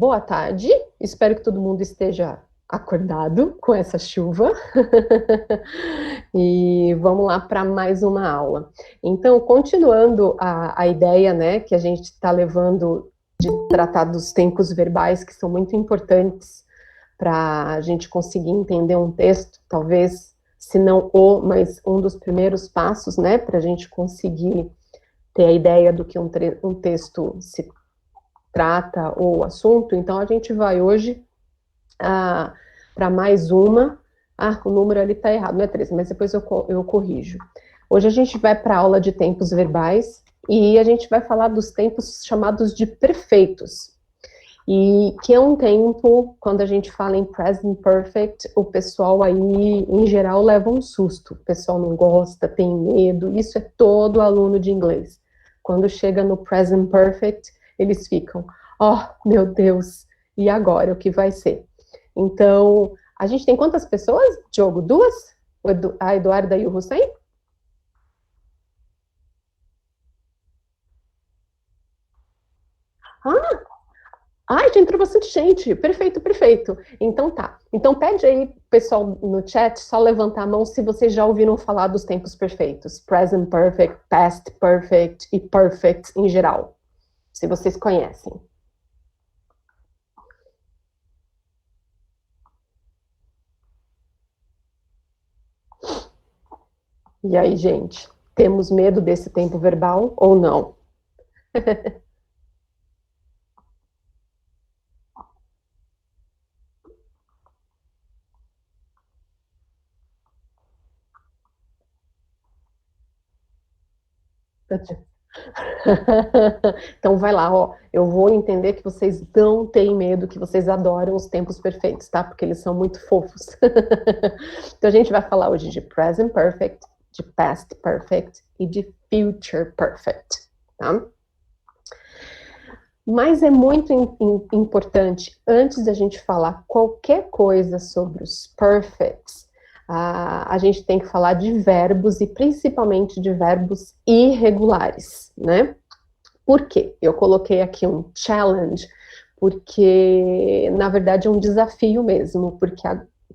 Boa tarde, espero que todo mundo esteja acordado com essa chuva. E vamos lá para mais uma aula. Então, continuando a ideia, né, que a gente está levando de tratar dos tempos verbais, que são muito importantes para a gente conseguir entender um texto, talvez, se não o, mas um dos primeiros passos, né, para a gente conseguir ter a ideia do que um texto se trata ou assunto. Então, a gente vai hoje para mais uma. O número ali está errado, não é 13, mas depois eu corrijo. Hoje a gente vai para a aula de tempos verbais e a gente vai falar dos tempos chamados de perfeitos. E que é um tempo, quando a gente fala em present perfect, o pessoal aí, em geral, leva um susto. O pessoal não gosta, tem medo. Isso é todo aluno de inglês. Quando chega no present perfect, eles ficam, oh, meu Deus, e agora, o que vai ser? Então, a gente tem quantas pessoas, Diogo? Duas? A Eduarda e o Hussein? Ai, já entrou bastante gente. Perfeito, perfeito. Então tá. Então pede aí, pessoal no chat, só levantar a mão se vocês já ouviram falar dos tempos perfeitos. Present perfect, past perfect e perfect em geral. Se vocês conhecem. E aí, gente? Temos medo desse tempo verbal ou não? Então vai lá, ó. Eu vou entender que vocês não têm medo, que vocês adoram os tempos perfeitos, tá? Porque eles são muito fofos. Então a gente vai falar hoje de present perfect, de past perfect e de future perfect, tá? Mas é muito importante, antes da gente falar qualquer coisa sobre os perfects, a gente tem que falar de verbos e principalmente de verbos irregulares, né? Por quê? Eu coloquei aqui um challenge, porque na verdade é um desafio mesmo, porque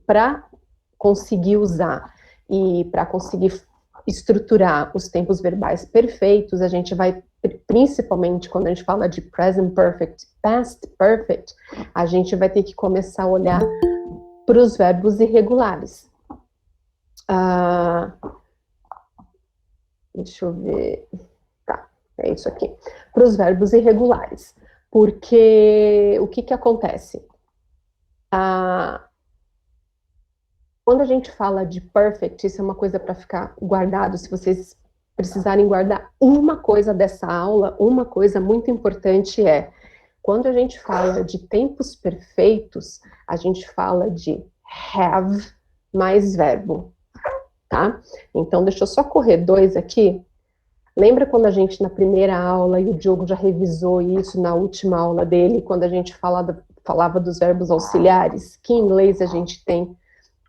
para conseguir usar e para conseguir estruturar os tempos verbais perfeitos, a gente vai, principalmente quando a gente fala de present perfect, past perfect, a gente vai ter que começar a olhar para os verbos irregulares. Deixa eu ver. Tá, é isso aqui. Para os verbos irregulares. Porque o que que acontece? Quando a gente fala de perfect, isso é uma coisa para ficar guardado. Se vocês precisarem guardar uma coisa dessa aula, uma coisa muito importante é, quando a gente fala de tempos perfeitos, a gente fala de have mais verbo, tá? Então, deixa eu só correr dois aqui. Lembra quando a gente, na primeira aula, e o Diogo já revisou isso na última aula dele, quando a gente falava dos verbos auxiliares, que em inglês a gente tem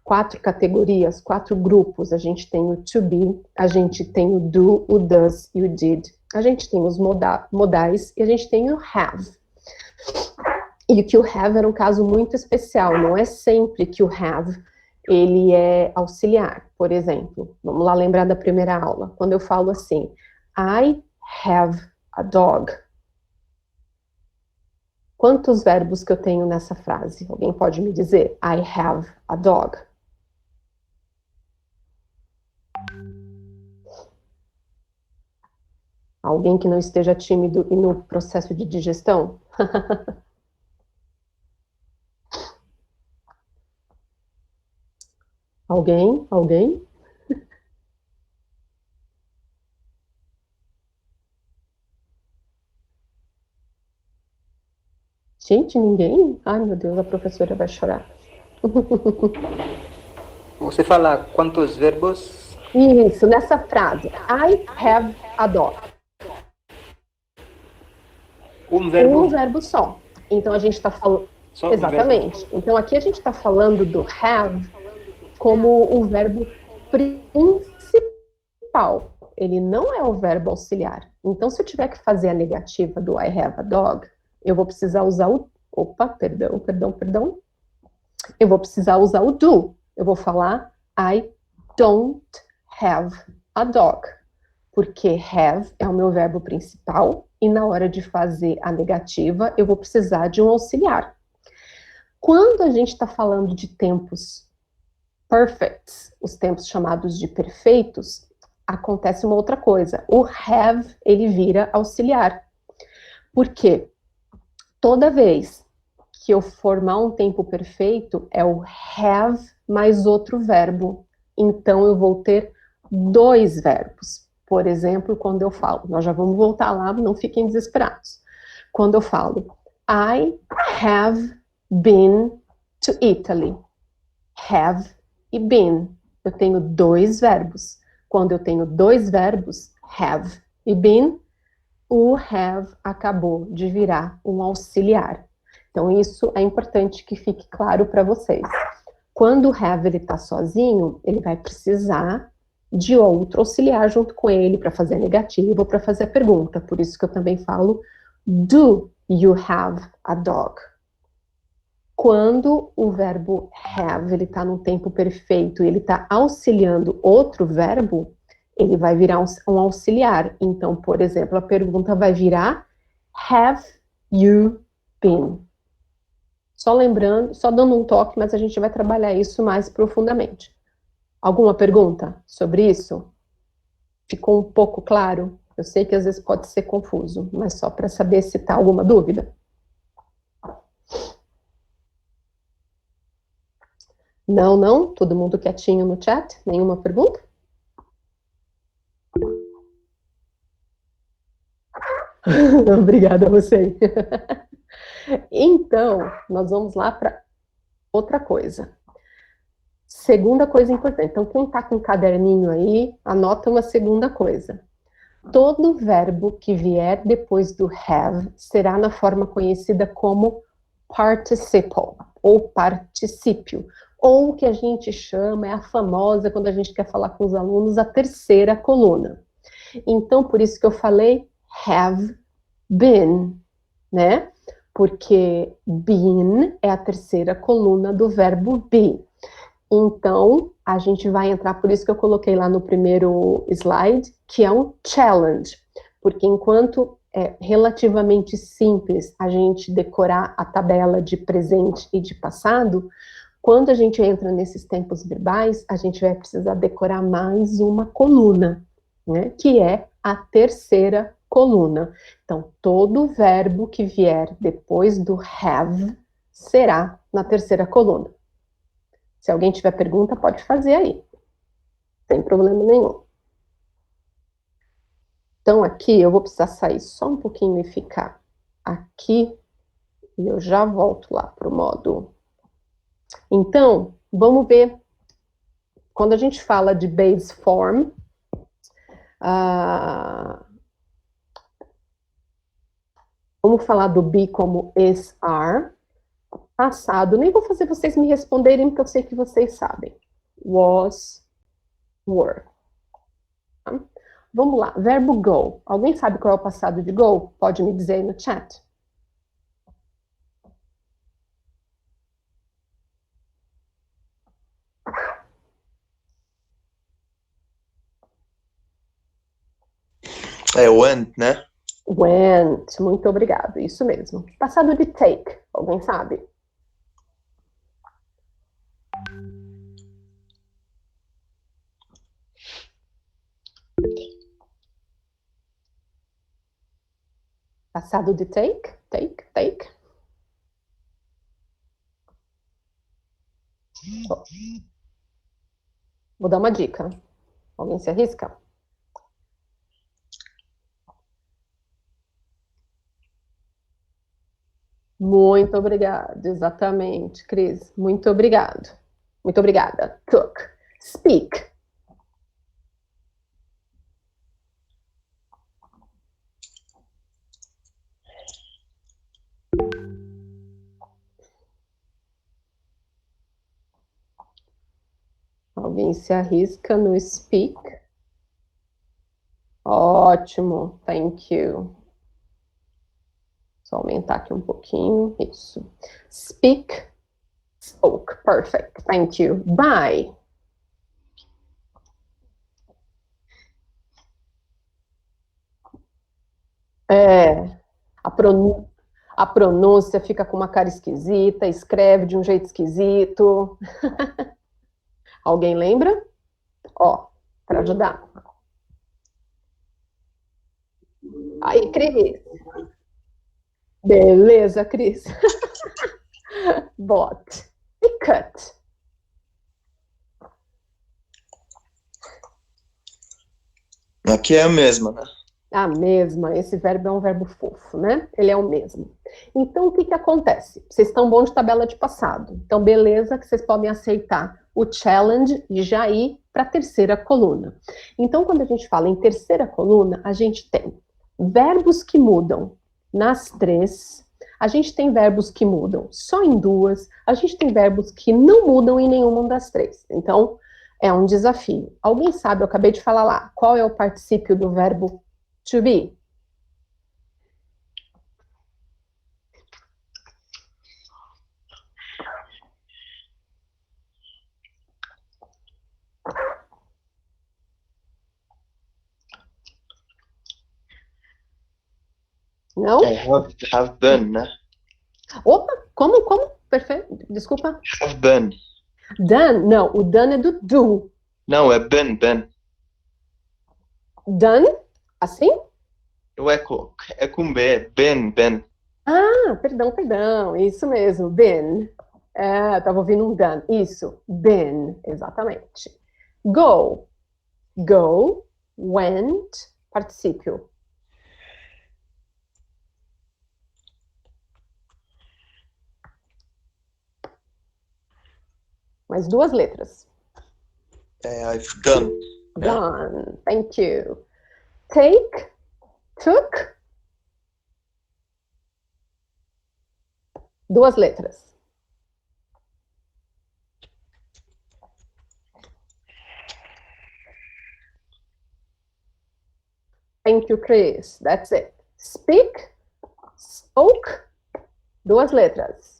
4 categorias, 4 grupos. A gente tem o to be, a gente tem o do, o does e o did. A gente tem os modais e a gente tem o have. E o que o have era um caso muito especial. Não é sempre que o have ele é auxiliar. Por exemplo, vamos lá lembrar da primeira aula. Quando eu falo assim, I have a dog. Quantos verbos que eu tenho nessa frase? Alguém pode me dizer? I have a dog. Alguém que não esteja tímido e no processo de digestão? Alguém? Alguém? Gente, ninguém? Ai, meu Deus, a professora vai chorar. Você fala quantos verbos? Isso, nessa frase. I have a dog. Um verbo? Um verbo só. Então a gente está falando. Só Exatamente. um verbo. Então aqui a gente está falando do have como o verbo principal. Ele não é o verbo auxiliar. Então, se eu tiver que fazer a negativa do I have a dog, eu vou precisar usar Opa, perdão. Eu vou precisar usar o do. Eu vou falar I don't have a dog. Porque have é o meu verbo principal e na hora de fazer a negativa, eu vou precisar de um auxiliar. Quando a gente está falando de tempos perfects, os tempos chamados de perfeitos, acontece uma outra coisa. O have, ele vira auxiliar. Por quê? Toda vez que eu formar um tempo perfeito, é o have mais outro verbo. Então, eu vou ter dois verbos. Por exemplo, quando eu falo, nós já vamos voltar lá, não fiquem desesperados. Quando eu falo, I have been to Italy. Have e been. Eu tenho dois verbos. Quando eu tenho dois verbos, have e been, o have acabou de virar um auxiliar. Então, isso é importante que fique claro para vocês. Quando o have está sozinho, ele vai precisar de outro auxiliar junto com ele para fazer a negativa ou para fazer a pergunta. Por isso que eu também falo, do you have a dog? Quando o verbo have ele está no tempo perfeito e ele está auxiliando outro verbo, ele vai virar um auxiliar. Então, por exemplo, a pergunta vai virar have you been? Só lembrando, só dando um toque, mas a gente vai trabalhar isso mais profundamente. Alguma pergunta sobre isso? Ficou um pouco claro? Eu sei que às vezes pode ser confuso, mas só para saber se está alguma dúvida. Não? Todo mundo quietinho no chat? Nenhuma pergunta? Obrigada a você. Então, nós vamos lá para outra coisa. Segunda coisa importante. Então, quem está com um caderninho aí, anota uma segunda coisa. Todo verbo que vier depois do have será na forma conhecida como participle, ou particípio, ou o que a gente chama, é a famosa, quando a gente quer falar com os alunos, a terceira coluna. Então, por isso que eu falei have been, né? Porque been é a terceira coluna do verbo be. Então, a gente vai entrar, por isso que eu coloquei lá no primeiro slide, que é um challenge. Porque enquanto é relativamente simples a gente decorar a tabela de presente e de passado, quando a gente entra nesses tempos verbais, a gente vai precisar decorar mais uma coluna, né? Que é a terceira coluna. Então, todo verbo que vier depois do have será na terceira coluna. Se alguém tiver pergunta, pode fazer aí. Sem problema nenhum. Então, aqui eu vou precisar sair só um pouquinho e ficar aqui. E eu já volto lá para o modo. Então, vamos ver. Quando a gente fala de base form, vamos falar do be como is, are. Passado, nem vou fazer vocês me responderem, porque eu sei que vocês sabem. Was, were. Tá? Vamos lá, verbo go. Alguém sabe qual é o passado de go? Pode me dizer aí no chat. É went, né? Went, muito obrigado, isso mesmo. Passado de take, alguém sabe? Passado de take. Vou dar uma dica. Alguém se arrisca? Muito obrigado, exatamente, Cris. Muito obrigado. Muito obrigada. Took. Speak. Alguém se arrisca no speak? Ótimo, thank you. Só aumentar aqui um pouquinho, isso. Speak, spoke, perfect, thank you. Buy. A pronúncia fica com uma cara esquisita, escreve de um jeito esquisito. Alguém lembra? Ó, para ajudar. Aí, Cris. Beleza, Cris. Bought. E cut. Aqui é a mesma, né? A mesma, esse verbo é um verbo fofo, né? Ele é o mesmo. Então, o que acontece? Vocês estão bons de tabela de passado. Então, beleza que vocês podem aceitar o challenge e já ir para a terceira coluna. Então, quando a gente fala em terceira coluna, a gente tem verbos que mudam nas 3, a gente tem verbos que mudam só em 2, a gente tem verbos que não mudam em nenhuma das 3. Então, é um desafio. Alguém sabe, eu acabei de falar lá, qual é o particípio do verbo to be? Não? É have been, né? Opa, como? Perfeito, desculpa. Have been. Done, não, o done é do do. Não, é been. Done, assim? Não é com B, been. Ah, perdão, isso mesmo, been. Tava ouvindo um done, isso, been, exatamente. Go, went, particípio. Mais 2 letras. I've done. Done, thank you. Take, took. 2 letras. Thank you, Chris. That's it. Speak, spoke, 2 letras.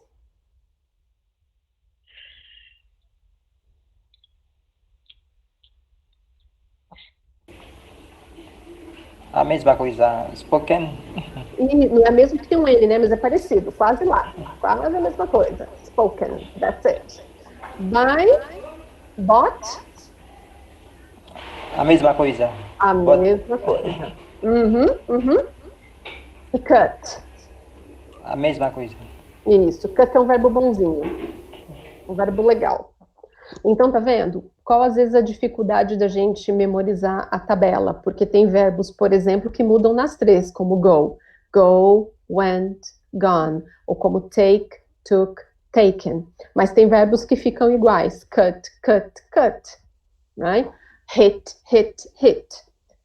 A mesma coisa, spoken. E não é mesmo que tem um N, né? Mas é parecido, quase lá. Quase a mesma coisa. Spoken, that's it. Buy, bought. A mesma coisa. A mesma coisa. E cut. A mesma coisa. Isso, cut é um verbo bonzinho. Um verbo legal. Então, tá vendo? Qual às vezes a dificuldade da gente memorizar a tabela? Porque tem verbos, por exemplo, que mudam nas 3, como go. Go, went, gone. Ou como take, took, taken. Mas tem verbos que ficam iguais. Cut. Right? Hit.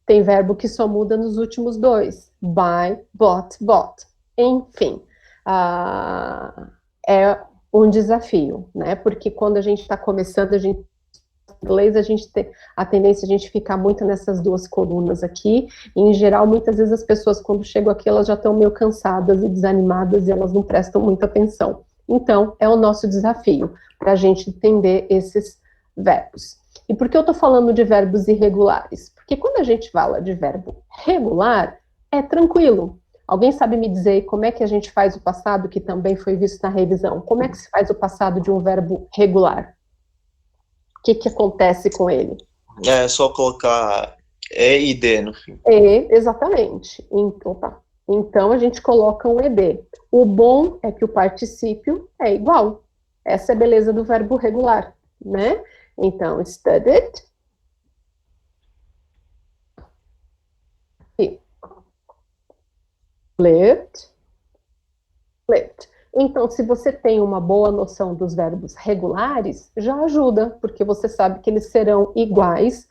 Tem verbo que só muda nos últimos 2. Buy, bought. Enfim. É um desafio, né? Porque quando a gente está começando, inglês, a gente tem a tendência de a gente ficar muito nessas 2 colunas aqui, e em geral, muitas vezes as pessoas, quando chegam aqui, elas já estão meio cansadas e desanimadas, e elas não prestam muita atenção. Então, é o nosso desafio, para a gente entender esses verbos. E por que eu estou falando de verbos irregulares? Porque quando a gente fala de verbo regular, é tranquilo. Alguém sabe me dizer como é que a gente faz o passado, que também foi visto na revisão? Como é que se faz o passado de um verbo regular? O que acontece com ele? É só colocar E e D no fim. Exatamente. Então, a gente coloca um ED. O bom é que o particípio é igual. Essa é a beleza do verbo regular, né? Então, studied. E lived. Então, se você tem uma boa noção dos verbos regulares, já ajuda, porque você sabe que eles serão iguais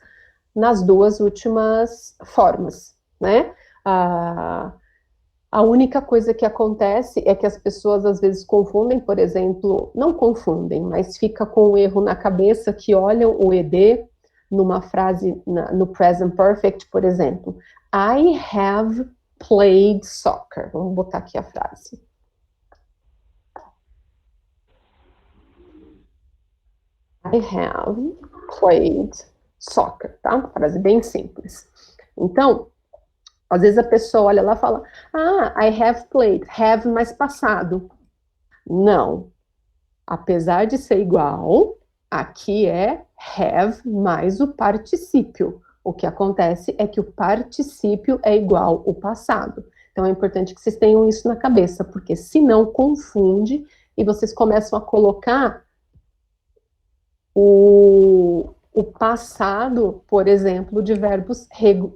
nas 2 últimas formas, né? A única coisa que acontece é que as pessoas às vezes confundem, por exemplo, não confundem, mas fica com um erro na cabeça que olham o ED numa frase, no present perfect, por exemplo. I have played soccer. Vamos botar aqui a frase. I have played soccer, tá? Frase bem simples. Então, às vezes a pessoa olha lá e fala, I have played, have mais passado. Não. Apesar de ser igual, aqui é have mais o particípio. O que acontece é que o particípio é igual ao passado. Então é importante que vocês tenham isso na cabeça, porque senão confunde e vocês começam a colocar o passado, por exemplo, de verbos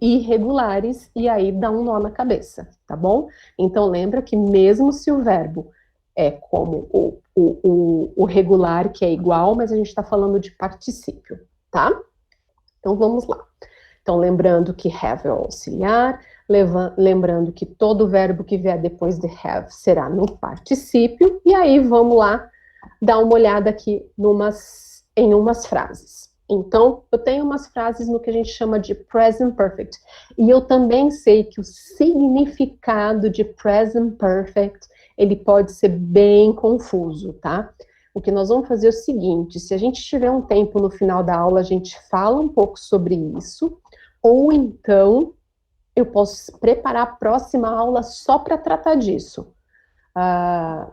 irregulares, e aí dá um nó na cabeça, tá bom? Então lembra que mesmo se o verbo é como o regular, que é igual, mas a gente está falando de particípio, tá? Então vamos lá. Então lembrando que have é o auxiliar, lembrando que todo verbo que vier depois de have será no particípio, e aí vamos lá dar uma olhada aqui em umas frases. Então, eu tenho umas frases no que a gente chama de present perfect. E eu também sei que o significado de present perfect, ele pode ser bem confuso, tá? O que nós vamos fazer é o seguinte, se a gente tiver um tempo no final da aula, a gente fala um pouco sobre isso, ou então eu posso preparar a próxima aula só para tratar disso.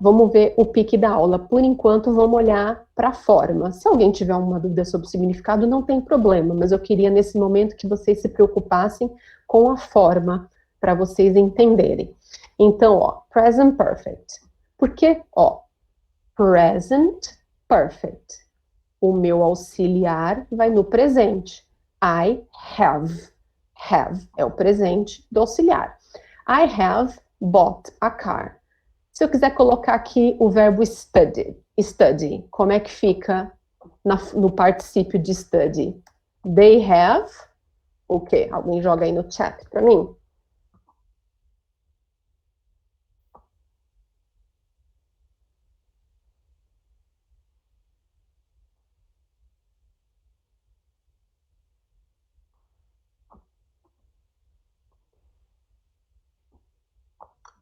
Vamos ver o pique da aula. Por enquanto, vamos olhar para a forma. Se alguém tiver uma dúvida sobre o significado, não tem problema, mas eu queria, nesse momento, que vocês se preocupassem com a forma, para vocês entenderem. Então, ó, present perfect. Por quê? Ó, present perfect. O meu auxiliar vai no presente. I have. Have é o presente do auxiliar. I have bought a car. Se eu quiser colocar aqui o verbo study, como é que fica no particípio de study? They have, o quê? Alguém joga aí no chat para mim?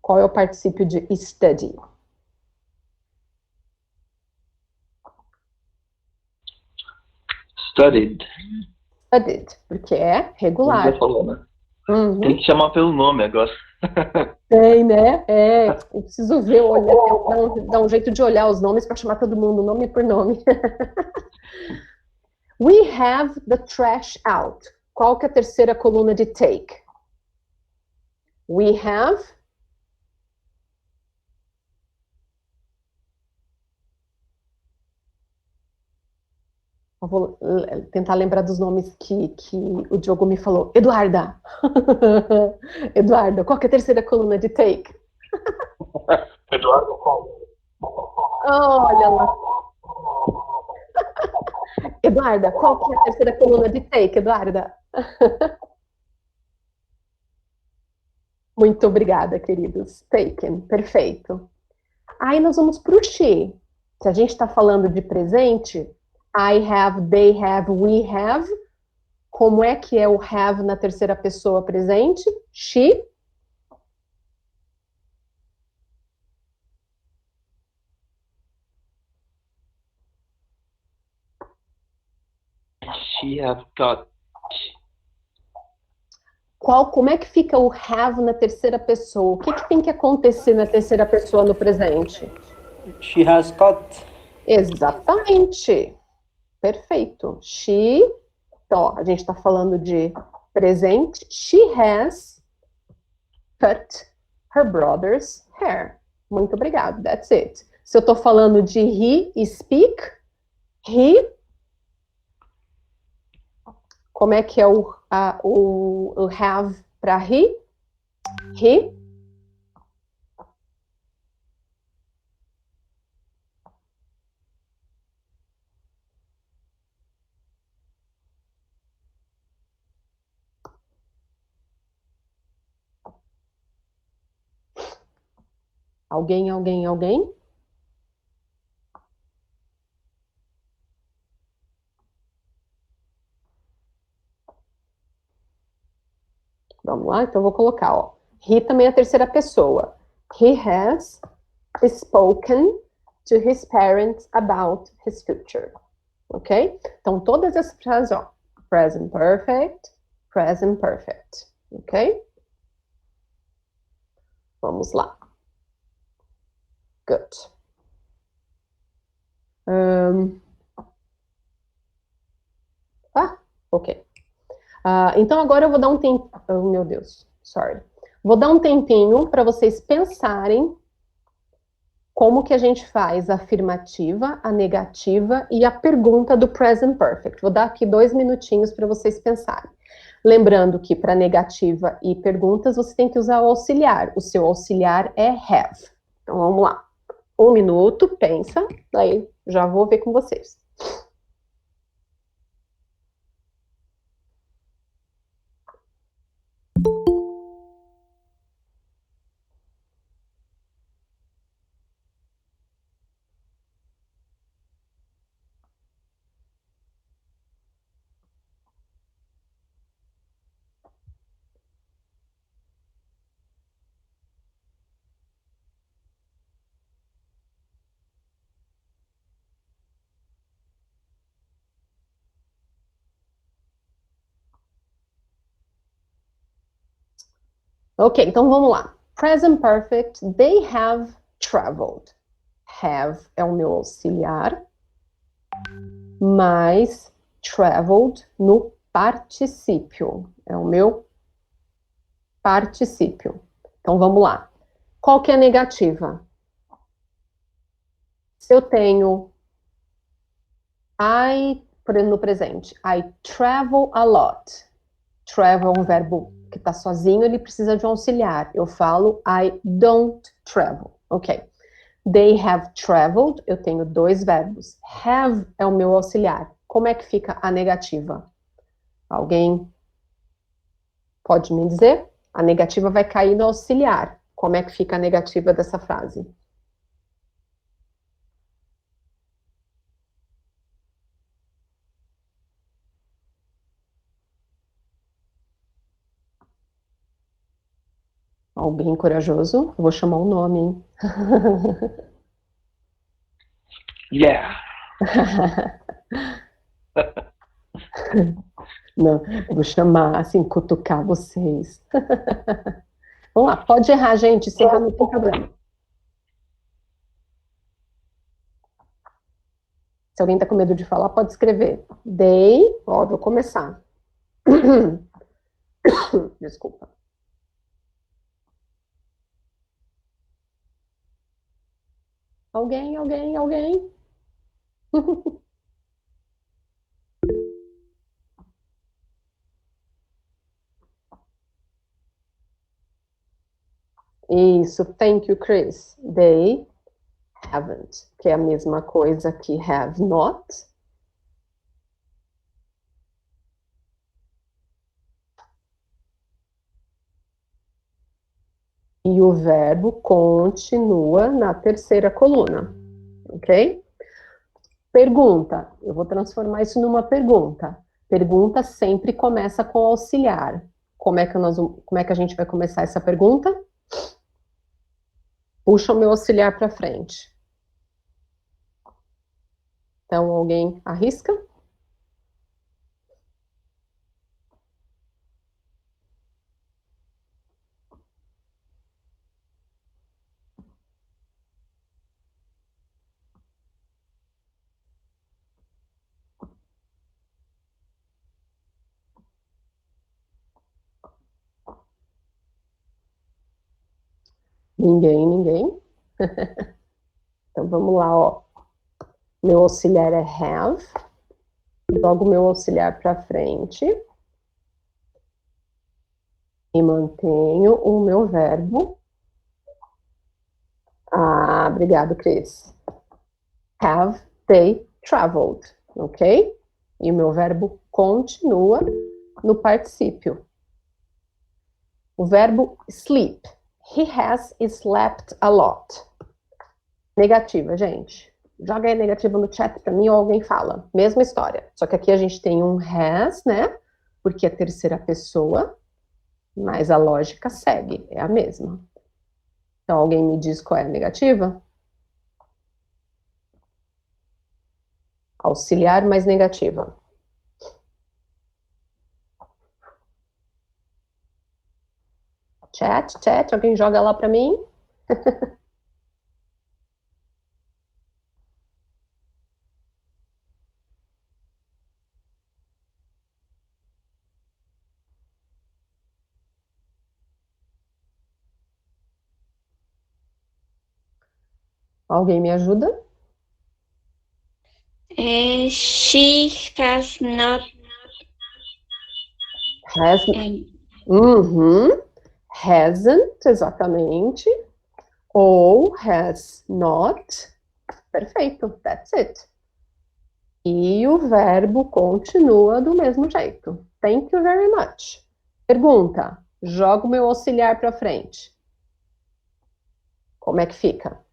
Qual é o particípio de study? Studied. Studied, porque é regular. Já falou, né? Uhum. Tem que chamar pelo nome agora. Tem, né? Eu preciso ver, dar um jeito de olhar os nomes para chamar todo mundo, nome por nome. We have the trash out. Qual que é a terceira coluna de take? We have. Eu vou tentar lembrar dos nomes que o Diogo me falou. Eduarda. Eduarda, qual que é a terceira coluna de take? Eduardo qual? Olha lá. Eduarda, qual que é a terceira coluna de take, Eduarda? Muito obrigada, queridos. Taken, perfeito. Aí nós vamos para o she. Se a gente está falando de presente, I have, they have, we have. Como é que é o have na terceira pessoa presente? She. She have got. Como é que fica o have na terceira pessoa? O que tem que acontecer na terceira pessoa no presente? She has got. Exatamente. Perfeito. She, então, a gente está falando de presente. She has cut her brother's hair. Muito obrigado. That's it. Se eu estou falando de he speak, he. Como é que é o have para he? He. Alguém? Vamos lá, então eu vou colocar, ó. He também é a terceira pessoa. He has spoken to his parents about his future. Ok? Então, todas as frases, ó. Present perfect, present perfect. Ok? Vamos lá. Good. Ok. Então, agora eu vou dar um tempo... Oh, meu Deus, sorry. Vou dar um tempinho para vocês pensarem como que a gente faz a afirmativa, a negativa e a pergunta do present perfect. Vou dar aqui 2 minutinhos para vocês pensarem. Lembrando que para negativa e perguntas, você tem que usar o auxiliar. O seu auxiliar é have. Então, vamos lá. 1 minuto, pensa, daí já vou ver com vocês. Ok, então vamos lá. Present perfect, they have traveled. Have é o meu auxiliar, mais traveled no particípio. É o meu particípio. Então vamos lá. Qual que é a negativa? Se eu tenho por exemplo, no presente, I travel a lot. Travel é um verbo que está sozinho, ele precisa de um auxiliar. Eu falo I don't travel. Ok. They have traveled, eu tenho 2 verbos. Have é o meu auxiliar. Como é que fica a negativa? Alguém pode me dizer? A negativa vai cair no auxiliar. Como é que fica a negativa dessa frase? Alguém corajoso? Eu vou chamar um nome, hein? Yeah. Não, eu vou chamar, assim, cutucar vocês. Vamos lá, pode errar, gente. Se errar, não tem problema. Se alguém tá com medo de falar, pode escrever. They, ó, vou começar. Desculpa. Alguém? Isso, thank you, Chris. They haven't, que é a mesma coisa que have not. E o verbo continua na terceira coluna, ok? Pergunta, eu vou transformar isso numa pergunta. Pergunta sempre começa com auxiliar. Como é que a gente vai começar essa pergunta? Puxa o meu auxiliar para frente. Então, alguém arrisca? Ninguém. Então, vamos lá, ó. Meu auxiliar é have. Jogo meu auxiliar para frente. E mantenho o meu verbo. Obrigado, Cris. Have they traveled, ok? E o meu verbo continua no particípio. O verbo sleep. He has slept a lot. Negativa, gente. Joga aí negativa no chat para mim ou alguém fala. Mesma história. Só que aqui a gente tem um has, né? Porque é terceira pessoa. mas a lógica segue, é a mesma. Então, alguém me diz qual é a negativa? Auxiliar mais negativa. Chat, alguém joga lá para mim? Alguém me ajuda? She has not. Has, hasn't, exatamente. Ou has not. Perfeito, that's it. E o verbo continua do mesmo jeito. Thank you very much. Pergunta: jogo meu auxiliar para frente. Como é que fica?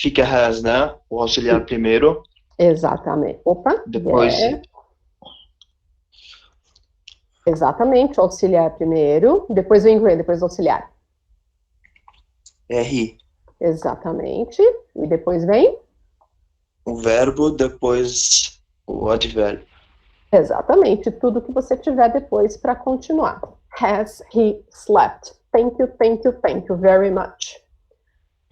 Fica has, né? O auxiliar primeiro, Exatamente. Opa, depois exatamente, o auxiliar primeiro, depois vem o depois o auxiliar. R. Exatamente. E depois vem? O verbo, depois o advérbio. Exatamente, tudo que você tiver depois para continuar. Has he slept? Thank you very much.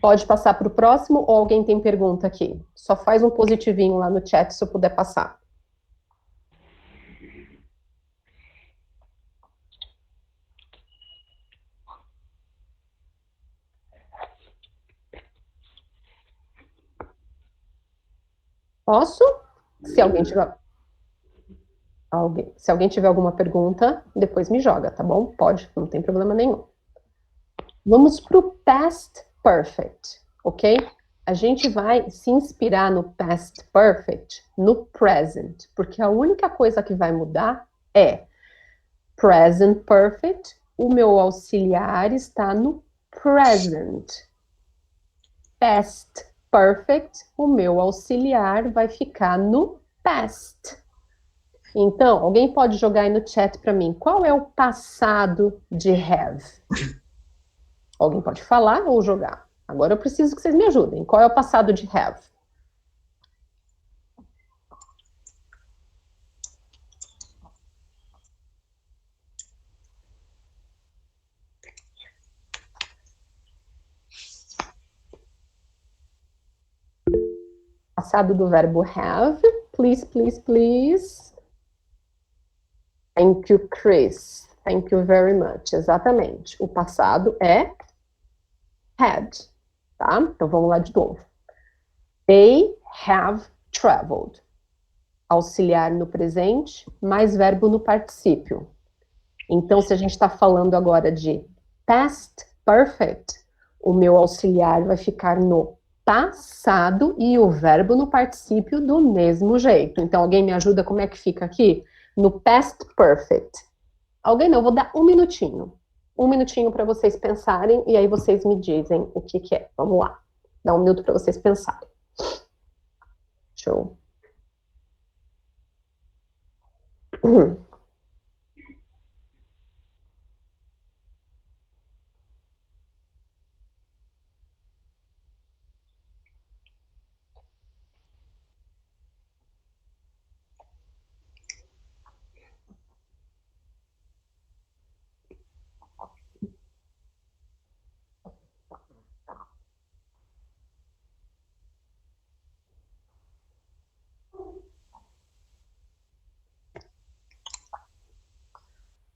Pode passar para o próximo ou alguém tem pergunta aqui? Só faz um positivinho lá no chat se eu puder passar. Posso? Se alguém tiver se alguém tiver alguma pergunta, depois me joga, tá bom? Pode, não tem problema nenhum. Vamos para o past perfect, ok? A gente vai se inspirar no past perfect, no present, porque a única coisa que vai mudar é present perfect, o meu auxiliar está no present. Past perfect, o meu auxiliar vai ficar no past. Então, alguém pode jogar aí no chat para mim, qual é o passado de have? Alguém pode falar ou jogar? Agora eu preciso que vocês me ajudem. Qual é o passado de have? Passado do verbo have. Please, please, please. Thank you, Chris. Thank you very much. Exatamente. O passado é had, tá? Então vamos lá de novo. They have traveled. Auxiliar no presente, mais verbo no particípio. Então, se a gente está falando agora de past perfect, o meu auxiliar vai ficar no passado e o verbo no particípio do mesmo jeito. Então, alguém me ajuda como é que fica aqui? No past perfect. Alguém não, vou dar um minutinho. Um minutinho para vocês pensarem e aí vocês me dizem o que é. Vamos lá. Dá um minuto para vocês pensarem. Show.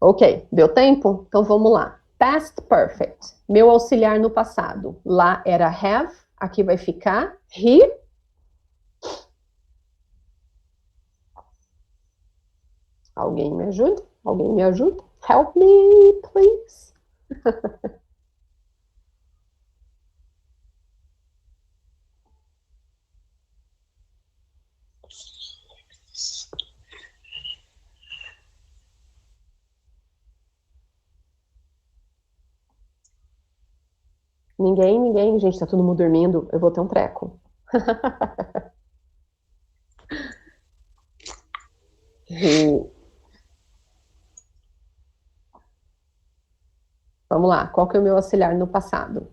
Ok, deu tempo? Então vamos lá. Past perfect. Meu auxiliar no passado. Lá era have, aqui vai ficar he. Alguém me ajuda? Alguém me ajuda? Help me, please. Ninguém, gente, tá todo mundo dormindo, eu vou ter um treco. He. Vamos lá, qual que é o meu auxiliar no passado?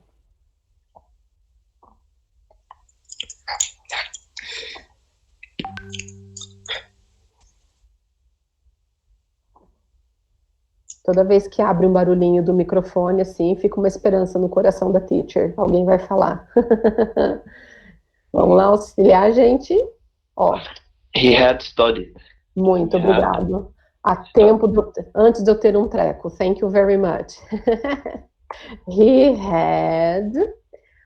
Toda vez que abre um barulhinho do microfone, assim, fica uma esperança no coração da teacher. Alguém vai falar. Vamos lá, auxiliar, gente. Ó, He had studied. muito He had. obrigado. A tempo, antes de eu ter um treco. Thank you very much. He had.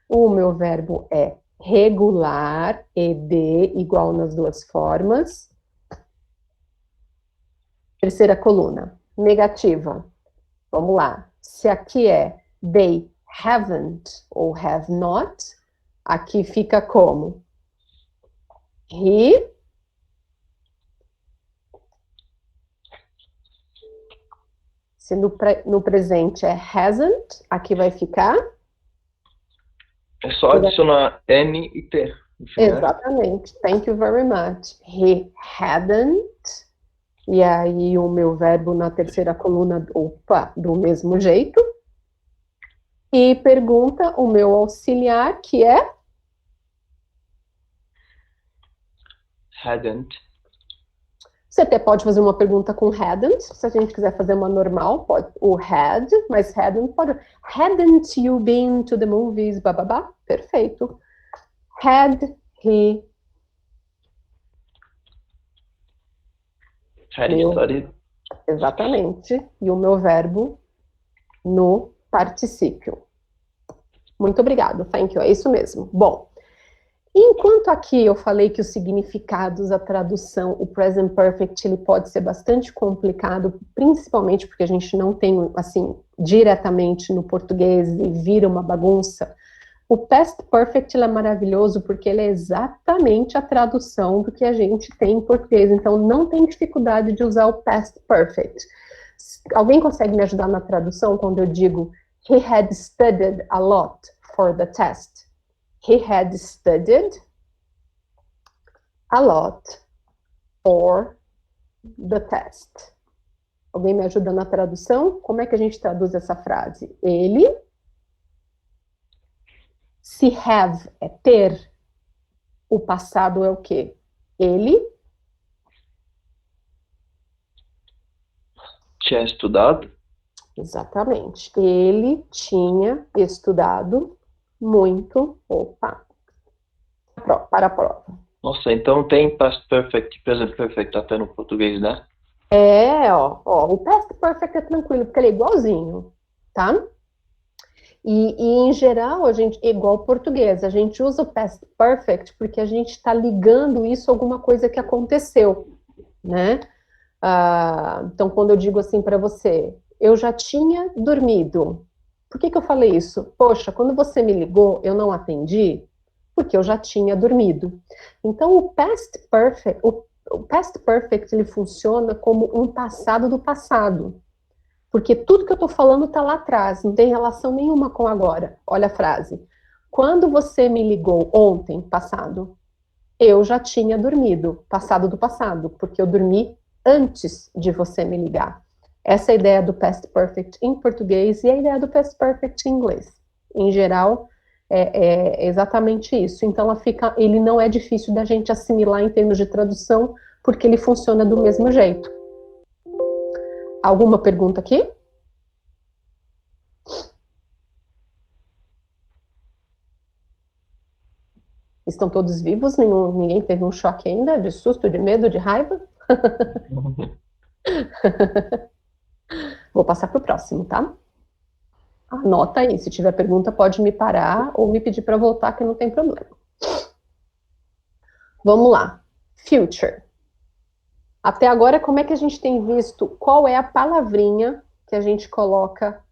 O meu verbo é regular, ed, igual nas duas formas. Terceira coluna, negativa. Vamos lá. Se aqui é they haven't ou have not, aqui fica como? He. Se no presente é hasn't, aqui vai ficar? É só adicionar N e T. Exatamente. Thank you very much. He hadn't. E aí o meu verbo na terceira coluna, opa, do mesmo jeito. E pergunta o meu auxiliar, que é? Hadn't. Você até pode fazer uma pergunta com hadn't, se a gente quiser fazer uma normal, pode o had, mas hadn't pode. Hadn't you been to the movies, bababá? Perfeito. Had he... Had he studied? Exatamente. E o meu verbo no particípio. Muito obrigado, thank you, é isso mesmo. Bom, enquanto aqui eu falei que os significados, a tradução, o present perfect, ele pode ser bastante complicado, principalmente porque a gente não tem, assim, diretamente no português e vira uma bagunça. O past perfect, ele é maravilhoso porque ele é exatamente a tradução do que a gente tem em português, então não tem dificuldade de usar o past perfect. Alguém consegue me ajudar na tradução quando eu digo he had studied a lot for the test? He had studied a lot for the test. Alguém me ajuda na tradução? Como é que a gente traduz essa frase? Ele... Se have é ter, o passado é o quê? Ele Tinha estudado? Exatamente. Ele tinha estudado muito, para a prova. Nossa, então tem past perfect e present perfect até no português, né? O past perfect é tranquilo, porque ele é igualzinho, tá? E em geral, a gente, igual português, a gente usa o past perfect porque a gente está ligando isso a alguma coisa que aconteceu, né? Então, quando eu digo assim para você, eu já tinha dormido. Por que eu falei isso? Poxa, quando você me ligou, eu não atendi, porque eu já tinha dormido. Então, o past perfect, ele funciona como um passado do passado. Porque tudo que eu estou falando está lá atrás, não tem relação nenhuma com agora. Olha a frase. Quando você me ligou ontem, passado, eu já tinha dormido, passado do passado, porque eu dormi antes de você me ligar. Essa é a ideia do past perfect em português e a ideia do past perfect em inglês. Em geral, é exatamente isso. Então, ele não é difícil da gente assimilar em termos de tradução, porque ele funciona do mesmo jeito. Alguma pergunta aqui? Estão todos vivos? Ninguém teve um choque ainda? De susto, de medo, de raiva? Vou passar para o próximo, tá? Anota aí, se tiver pergunta pode me parar ou me pedir para voltar, que não tem problema. Vamos lá. Future. Até agora, como é que a gente tem visto? Qual é a palavrinha que a gente coloca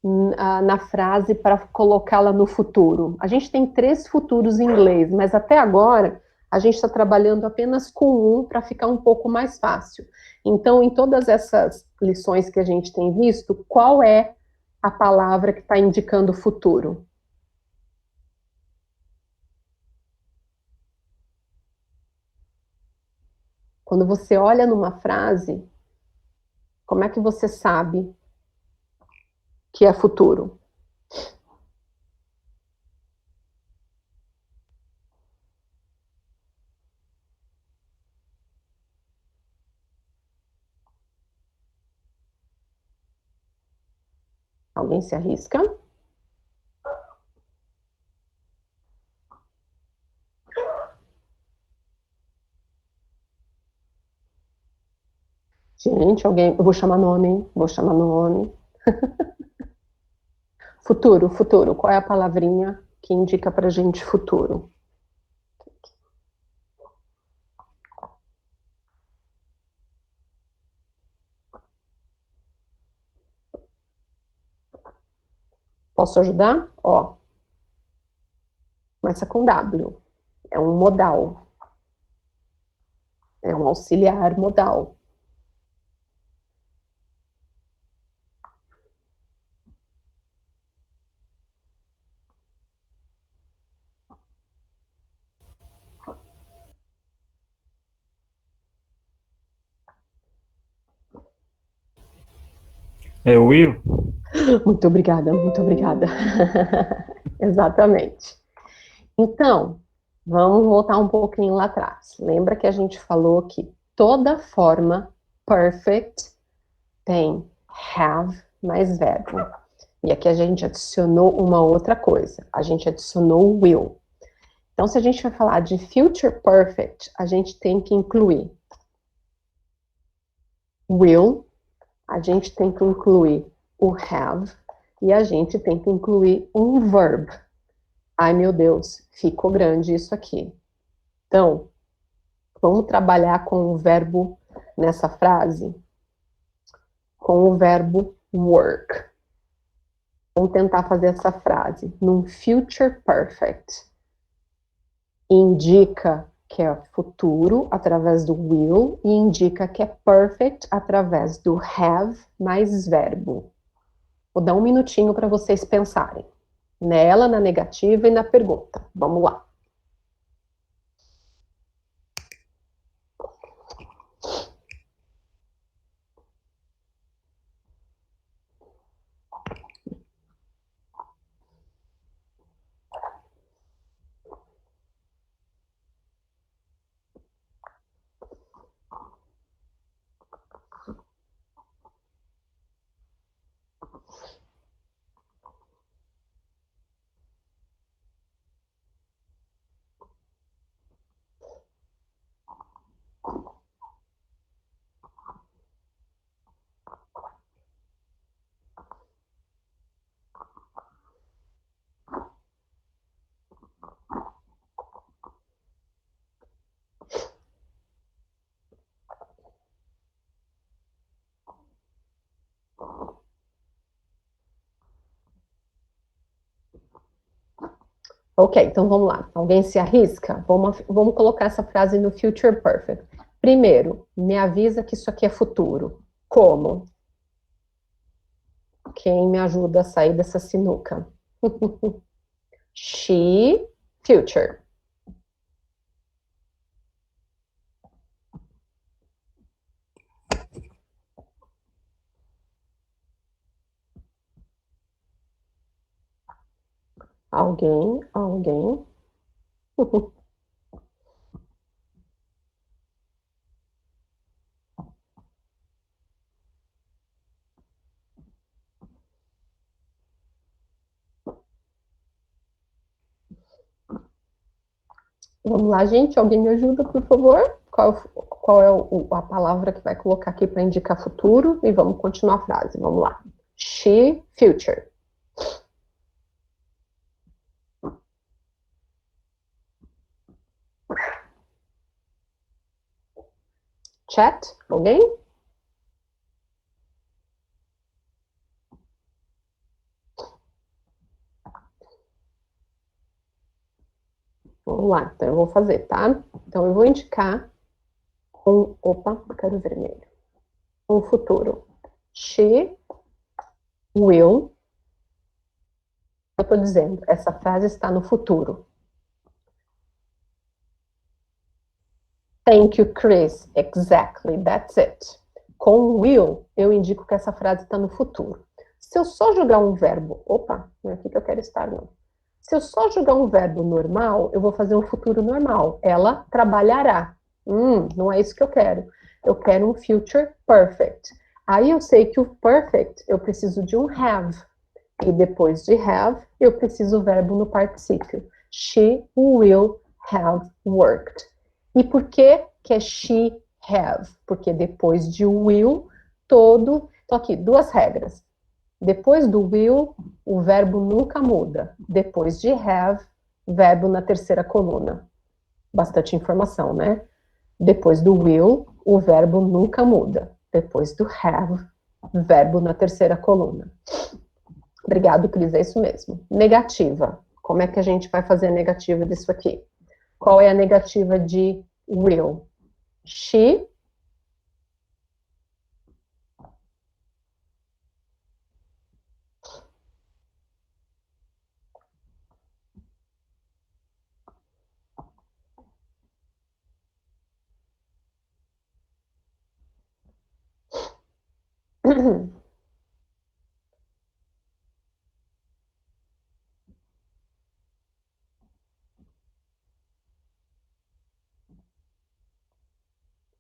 na frase para colocá-la no futuro? A gente tem 3 futuros em inglês, mas até agora a gente está trabalhando apenas com um para ficar um pouco mais fácil. Então, em todas essas lições que a gente tem visto, qual é a palavra que está indicando o futuro? Quando você olha numa frase, como é que você sabe que é futuro? Alguém se arrisca? Gente, alguém. Eu vou chamar nome, hein? Vou chamar nome. Futuro, futuro. Qual é a palavrinha que indica pra gente futuro? Posso ajudar? Ó, começa com W. É um modal. É um auxiliar modal. É will? Muito obrigada, muito obrigada. Exatamente. Então, vamos voltar um pouquinho lá atrás. Lembra que a gente falou que toda forma perfect tem have mais verbo. E aqui a gente adicionou uma outra coisa. A gente adicionou will. Então, se a gente vai falar de future perfect, a gente tem que incluir will, a gente tem que incluir o have e a gente tem que incluir um verb. Ai, meu Deus, ficou grande isso aqui. Então, vamos trabalhar com o verbo nessa frase? Com o verbo work. Vamos tentar fazer essa frase num future perfect. Indica que é futuro através do will e indica que é perfect através do have mais verbo. Vou dar um minutinho para vocês pensarem. Nela, na negativa e na pergunta. Vamos lá. Ok, então vamos lá. Alguém se arrisca? Vamos colocar essa frase no future perfect. Primeiro, me avisa que isso aqui é futuro. Como? Quem me ajuda a sair dessa sinuca? She, future. Alguém, alguém. Vamos lá, gente. Alguém me ajuda, por favor? Qual é a palavra que vai colocar aqui para indicar futuro? E vamos continuar a frase. Vamos lá. She, future. Chat? Alguém? Vamos lá, então eu vou fazer, tá? Então eu vou indicar opa, quero vermelho. Um futuro. She will. Eu estou dizendo, essa frase está no futuro. Thank you, Chris. Exactly, that's it. Com will, eu indico que essa frase está no futuro. Se eu só jogar um verbo, opa, não é aqui que eu quero estar, não. Se eu só jogar um verbo normal, eu vou fazer um futuro normal. Ela trabalhará. Não é isso que eu quero. Eu quero um future perfect. Aí eu sei que o perfect, eu preciso de um have. E depois de have, eu preciso o verbo no particípio. She will have worked. E por que que é she have? Porque depois de will, todo... Então aqui, duas regras. Depois do will, o verbo nunca muda. Depois de have, verbo na terceira coluna. Bastante informação, né? Depois do will, o verbo nunca muda. Depois do have, verbo na terceira coluna. Obrigado, Cris, é isso mesmo. Negativa. Como é que a gente vai fazer a negativa disso aqui? Qual é a negativa de will? She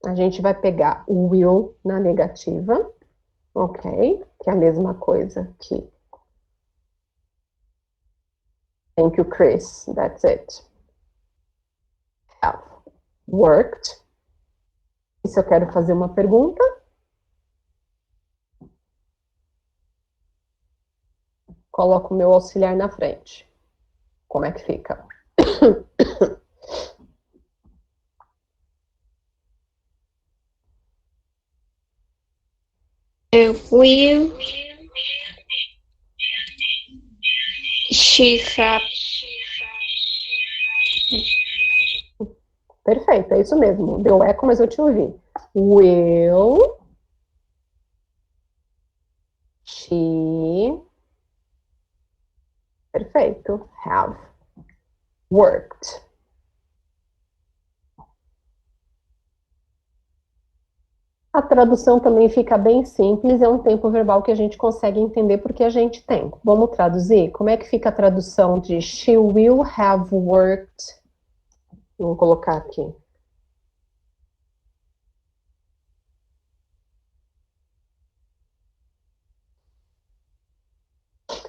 a gente vai pegar o will na negativa, ok? Que é a mesma coisa que thank you, Chris, that's it. Have worked. E se eu quero fazer uma pergunta? Coloco o meu auxiliar na frente. Como é que fica? Will she have? Perfeito, é isso mesmo. Deu eco, mas eu te ouvi. Will she... Perfeito. Have worked. A tradução também fica bem simples, é um tempo verbal que a gente consegue entender porque a gente tem. Vamos traduzir? Como é que fica a tradução de she will have worked? Vou colocar aqui.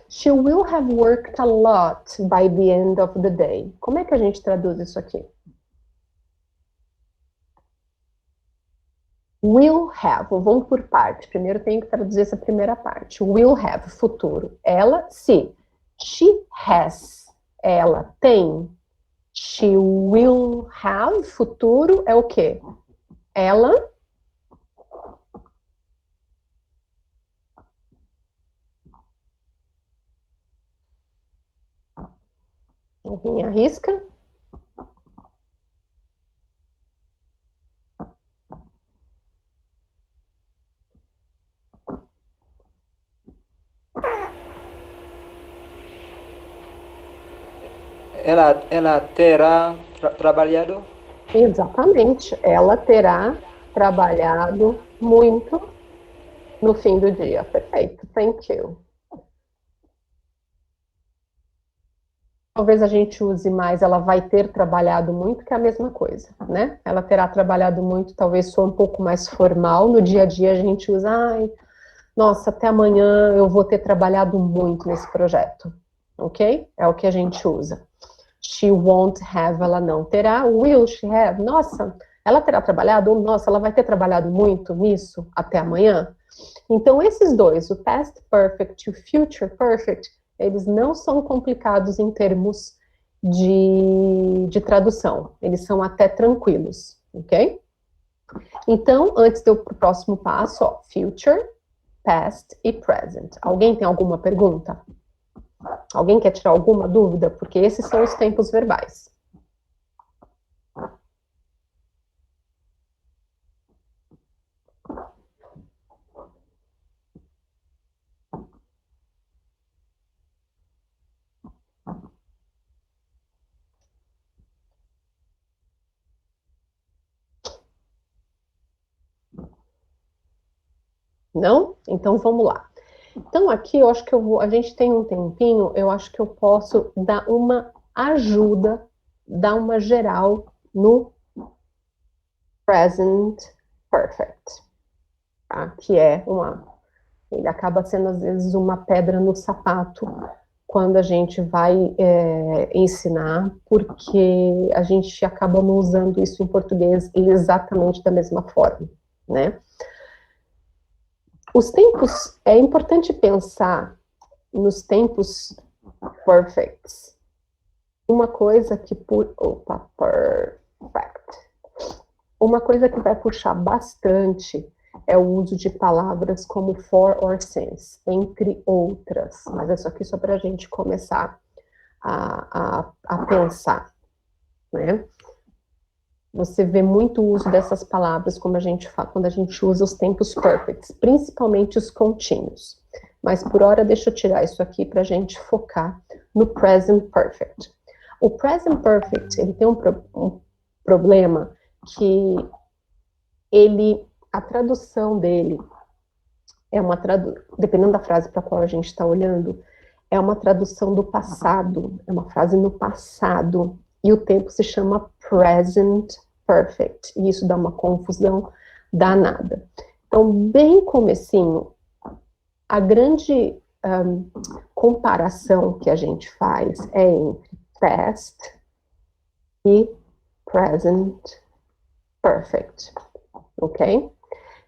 She will have worked a lot by the end of the day. Como é que a gente traduz isso aqui? Will have, vamos por parte. Primeiro tenho que traduzir essa primeira parte. Will have, futuro. Ela, se. She has, ela tem. She will have, futuro, é o quê? Ela Alguém arrisca? Ela terá trabalhado? Exatamente. Ela terá trabalhado muito no fim do dia. Perfeito. Thank you. Talvez a gente use mais, ela vai ter trabalhado muito, que é a mesma coisa, né? Ela terá trabalhado muito, talvez soa um pouco mais formal. No dia a dia a gente usa, ai, nossa, até amanhã eu vou ter trabalhado muito nesse projeto, ok? É o que a gente usa. She won't have, ela não terá. Will she have? Nossa, ela terá trabalhado? Ou, nossa, ela vai ter trabalhado muito nisso até amanhã? Então, esses dois, o past perfect e o future perfect, eles não são complicados em termos de tradução. Eles são até tranquilos, ok? Então, antes de eu ir para o próximo passo, ó, future, past e present. Alguém tem alguma pergunta? Alguém quer tirar alguma dúvida? Porque esses são os tempos verbais. Não? Então vamos lá. Então aqui eu acho que a gente tem um tempinho, eu acho que eu posso dar uma ajuda, dar uma geral no present perfect, tá? Que é ele acaba sendo às vezes uma pedra no sapato quando a gente vai ensinar, porque a gente acaba não usando isso em português exatamente da mesma forma, né? Os tempos, é importante pensar nos tempos perfects. Uma coisa que Uma coisa que vai puxar bastante é o uso de palavras como for or since, entre outras. Mas isso aqui só para a gente começar a pensar, né? Você vê muito uso dessas palavras quando a gente usa os tempos perfects, principalmente os contínuos. Mas por hora, deixa eu tirar isso aqui para a gente focar no present perfect. O present perfect, ele tem um problema que a tradução dele dependendo da frase para a qual a gente está olhando, é uma tradução do passado, é uma frase no passado, e o tempo se chama present perfect, e isso dá uma confusão danada. Então, bem comecinho, a grande comparação que a gente faz é entre past e present perfect, ok?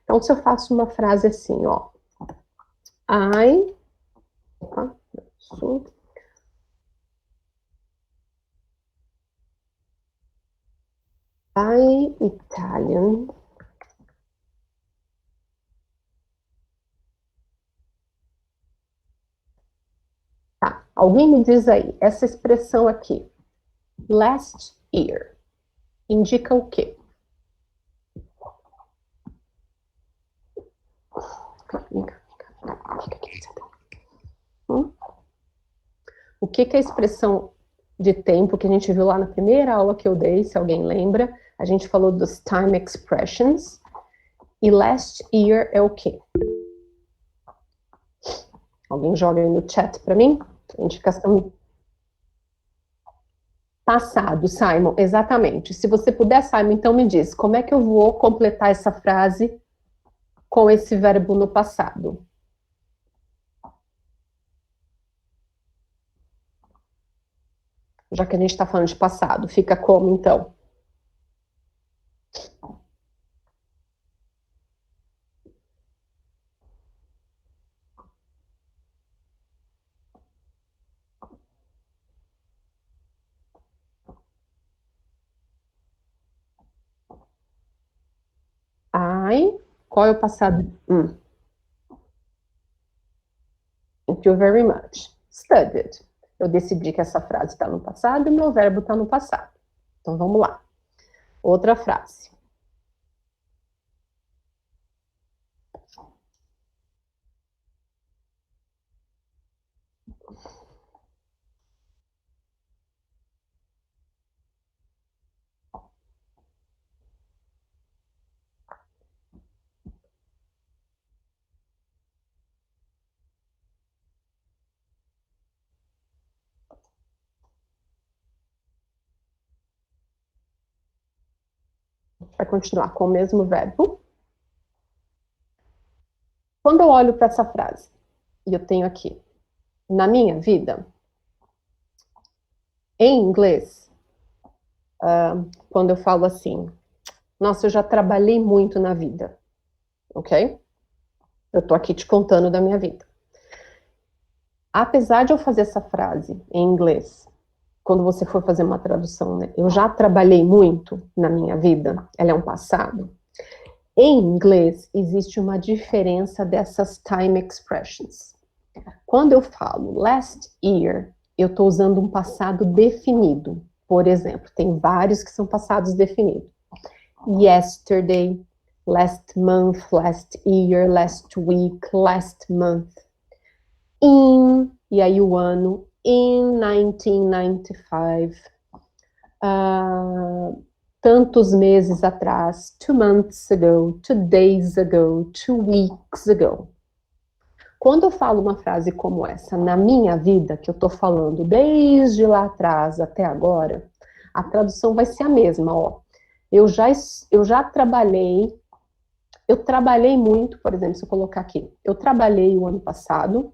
Então, se eu faço uma frase assim, ó, I Italian Tá, alguém me diz aí, essa expressão aqui, last year, indica o quê? O que é a expressão de tempo que a gente viu lá na primeira aula que eu dei, se alguém lembra? A gente falou dos time expressions. E last year é o quê? Alguém joga aí no chat para mim? Indicação passado, Simon, exatamente. Se você puder, Simon, então me diz, como é que eu vou completar essa frase com esse verbo no passado? Já que a gente está falando de passado, fica como, então? Qual é o passado? Thank you very much. Studied. Eu decidi que essa frase está no passado e meu verbo está no passado. Então, vamos lá. Outra frase. Vai continuar com o mesmo verbo. Quando eu olho para essa frase, e eu tenho aqui, na minha vida, em inglês, quando eu falo assim, nossa, eu já trabalhei muito na vida, ok? Eu tô aqui te contando da minha vida. Apesar de eu fazer essa frase em inglês, quando você for fazer uma tradução, né? Eu já trabalhei muito na minha vida, ela é um passado. Em inglês, existe uma diferença dessas time expressions. Quando eu falo last year, eu estou usando um passado definido. Por exemplo, tem vários que são passados definidos. Yesterday, last month, last year, last week, last month. In, e aí o ano, in 1995. tantos meses atrás, 2 months ago, 2 days ago, 2 weeks ago. Quando eu falo uma frase como essa, na minha vida, que eu estou falando desde lá atrás até agora, a tradução vai ser a mesma, ó. Eu já trabalhei, muito, por exemplo, se eu colocar aqui, eu trabalhei o ano passado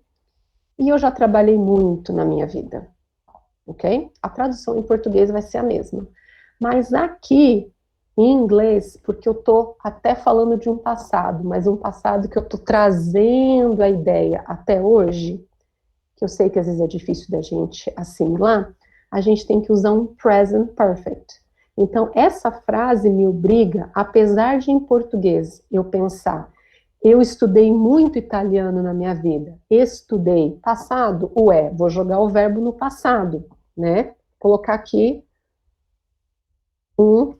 e eu já trabalhei muito na minha vida, ok? A tradução em português vai ser a mesma. Mas aqui, em inglês, porque eu estou até falando de um passado, mas um passado que eu estou trazendo a ideia até hoje, que eu sei que às vezes é difícil da gente assimilar, a gente tem que usar um present perfect. Então, essa frase me obriga, apesar de em português eu pensar, eu estudei muito italiano na minha vida, estudei, passado, vou jogar o verbo no passado, né? Colocar aqui um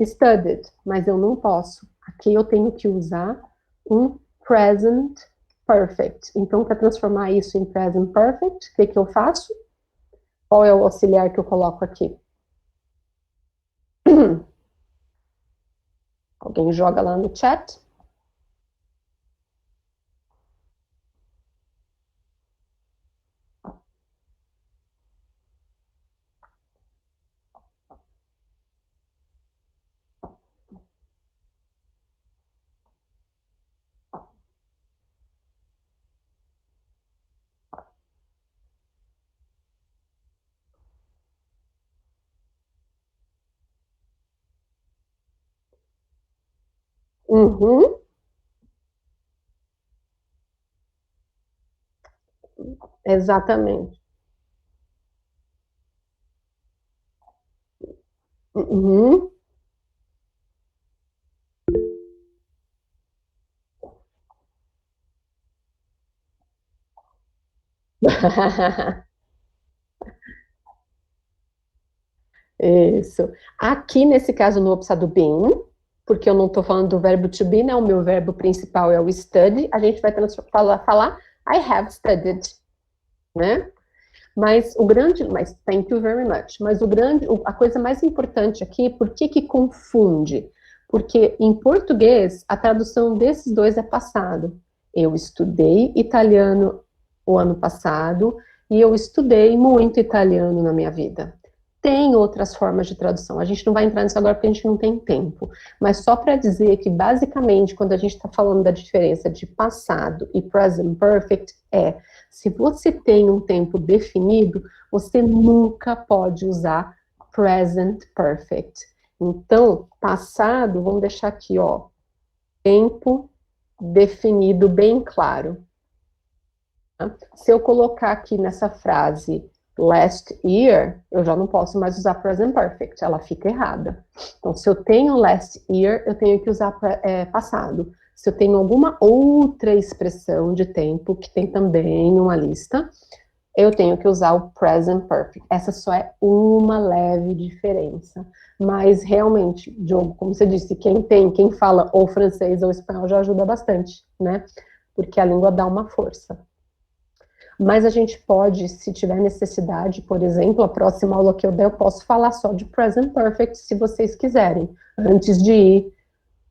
studied, mas eu não posso. Aqui eu tenho que usar um present perfect. Então, para transformar isso em present perfect, o que eu faço? Qual é o auxiliar que eu coloco aqui? Alguém joga lá no chat? Uhum. Exatamente. Uhum. Isso. Aqui, nesse caso, não vou precisar do been, porque eu não estou falando do verbo to be, né? O meu verbo principal é o study. A gente vai falar I have studied, né? Mas thank you very much. Mas a coisa mais importante aqui, por que confunde? Porque em português, a tradução desses dois é passado. Eu estudei italiano o ano passado e eu estudei muito italiano na minha vida. Tem outras formas de tradução. A gente não vai entrar nisso agora porque a gente não tem tempo. Mas só para dizer que, basicamente, quando a gente está falando da diferença de passado e present perfect, se você tem um tempo definido, você nunca pode usar present perfect. Então, passado, vamos deixar aqui, ó, tempo definido bem claro. Tá? Se eu colocar aqui nessa frase last year, eu já não posso mais usar present perfect, ela fica errada. Então, se eu tenho last year, eu tenho que usar passado. Se eu tenho alguma outra expressão de tempo, que tem também uma lista, eu tenho que usar o present perfect. Essa só é uma leve diferença. Mas, realmente, Diogo, como você disse, quem fala ou francês ou espanhol já ajuda bastante, né? Porque a língua dá uma força. Mas a gente pode, se tiver necessidade, por exemplo, a próxima aula que eu der, eu posso falar só de present perfect, se vocês quiserem, antes de ir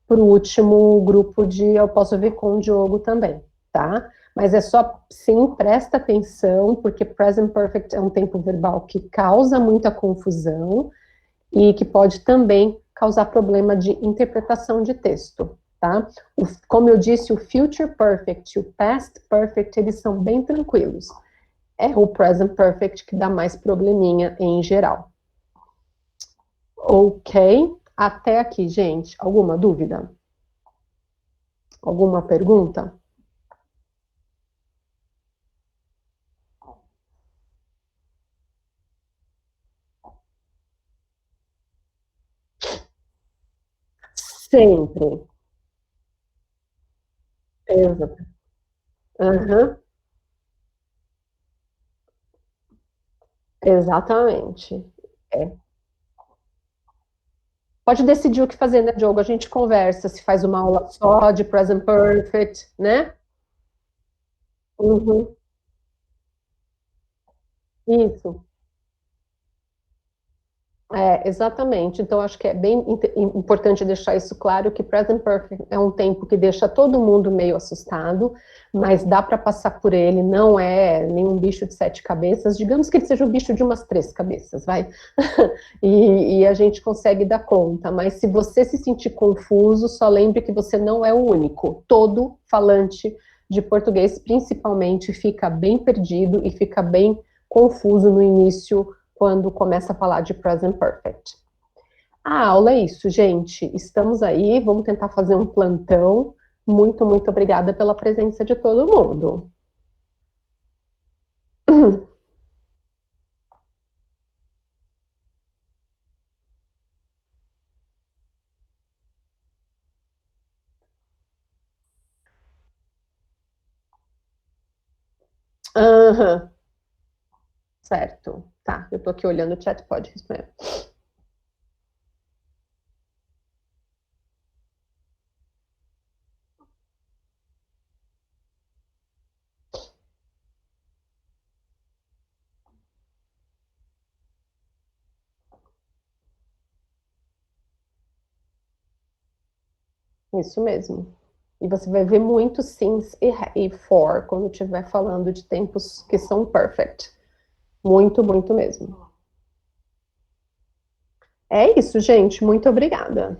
para o último grupo eu posso ver com o Diogo também, tá? Mas é só, sim, presta atenção, porque present perfect é um tempo verbal que causa muita confusão e que pode também causar problema de interpretação de texto, tá? Como eu disse, o future perfect e o past perfect, eles são bem tranquilos. É o present perfect que dá mais probleminha em geral. Ok? Até aqui, gente. Alguma dúvida? Alguma pergunta? Sempre. Exato. Uhum. Exatamente. É. Pode decidir o que fazer, né, Diogo? A gente conversa, se faz uma aula só de present perfect, né? Uhum. Isso. Exatamente. Então, acho que é bem importante deixar isso claro, que Present Perfect é um tempo que deixa todo mundo meio assustado, mas dá para passar por ele, não é nenhum bicho de 7 cabeças, digamos que ele seja um bicho de umas 3 cabeças, vai? E a gente consegue dar conta, mas se você se sentir confuso, só lembre que você não é o único. Todo falante de português, principalmente, fica bem perdido e fica bem confuso no início, quando começa a falar de present perfect. A aula é isso, gente. Estamos aí, vamos tentar fazer um plantão. Muito, muito obrigada pela presença de todo mundo. Aham, certo. Tá, eu tô aqui olhando o chat, pode responder. Isso mesmo. E você vai ver muito sims e for quando estiver falando de tempos que são perfect. Muito, muito mesmo. É isso, gente. Muito obrigada.